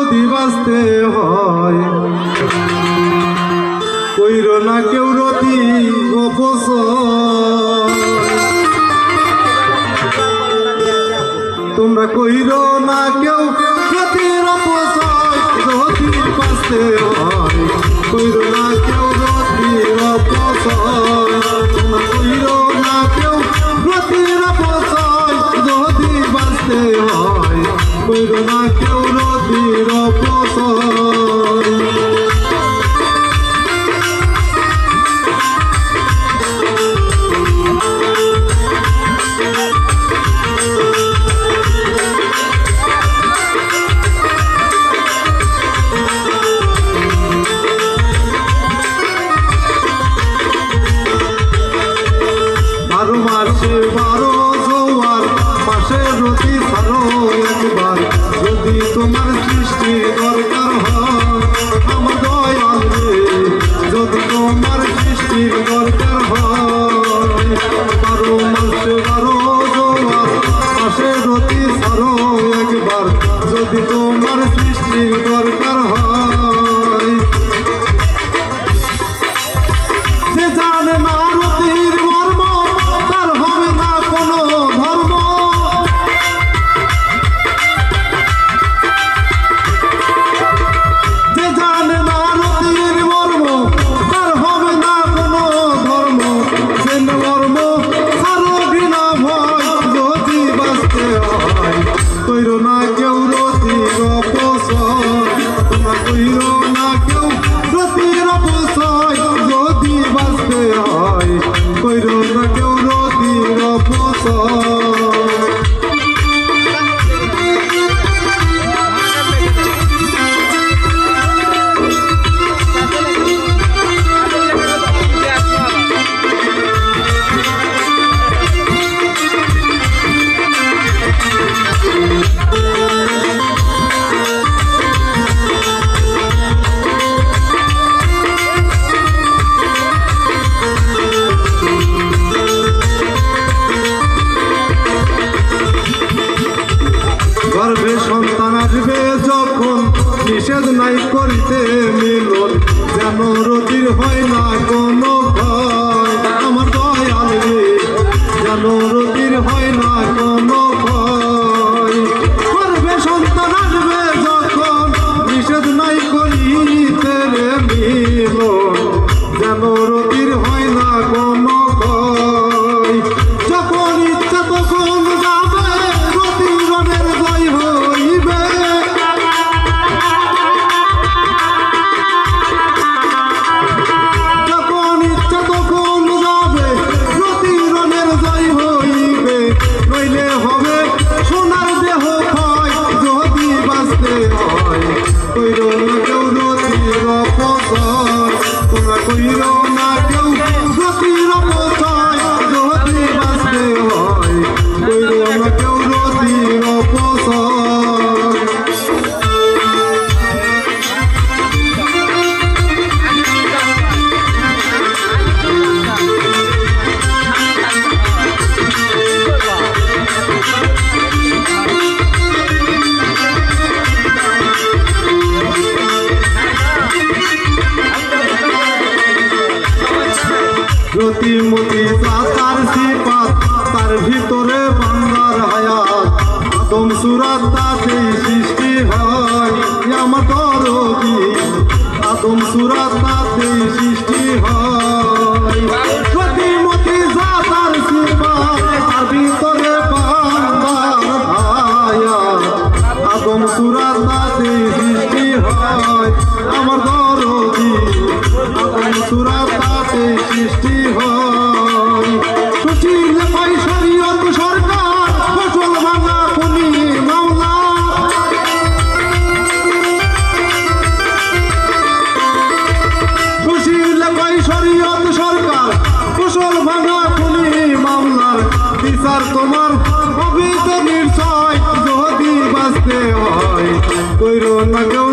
যদি বাঁচতে হয় কইর না কেউ রতি অপচয় তোমরা কইর না কেউ রতির অপচয় যদি বাঁচতে হয় কইর না কেউ রতির অপচয় তোমরা কইর না কেউ রতির অপচয় যদি বাঁচতে হয় কইর না কেউ রতির অপচয় মাসে 12 জোয়ার মাসে রতি ছাড়ো একবার যদি তোমার সৃষ্টি দরকার হয় আমার দয়াল রে যদি তোমার সৃষ্টির দরকার হয় 12 মাসে 12 জোয়ার মাসে রতি ছাড়ো একবার যদি তোমার সৃষ্টির দরকার হয় যে জানে না রতির মর্ম তার হবে না কোনো ধর্ম যে জানে না রতির মর্ম তার হবে না কোনো ধর্ম সে মর্ম আরো ঘৃণা ভয় যদি বাঁচতে হয় কইর না কেউ রতির অপচয় তোমরা কইর না কেউ রতির অপচয় যদি বাঁচতে হয় কইর না কেউ রতির অপচয় গর্ভে সন্তান আসবে যখন নিষেধ নাই করিতে মিলন যেন রতির হয় না কোনো ভয় আমার দয়াল রে যেন রতির হয় না কোনো ভয় গর্ভে সন্তান আসবে যখন নিষেধ নাই করিতে মিলন যেন রতির হয় না কোনো ভয় যখন ইচ্ছা তখন যাবে রতির রনের জয় হইবে যখন ইচ্ছা তখন যাবে রতির রনের জয় হইবে নইলে হবে সোনার দেহ ক্ষয় যদি বাঁচতে হয় কইর না কেউ রতির অপচয় তোমরা কইর না কেউ রতির অপচয় যদি বাঁচতে হয় কইর না কেউ রতির অপচয় রতিমতি তার সিপাত তার ভিতরে বান্দার হায়াত আদম সুরাত তাতেই সৃষ্টি হয় আমার দরদি আদম সুরাত তাতেই সৃষ্টি হয় রতিমতি তার সিপাত তার ভিতরে বান্দার হায়াত আদম সুরাত তাতেই সৃষ্টি হয় আমার দরদি আদম সুরাত তাতেই সৃষ্টি হয় সুশীল পাই শরীয়ত সরকার ফসল ভাঙা খুনি মাওলা সুশীল পাই শরীয়ত সরকার ফসল ভাঙা খুনি মামলার বিচার তোমার হবে তো নিশ্চয় যদি বাঁচতে হয় কইর না কেউ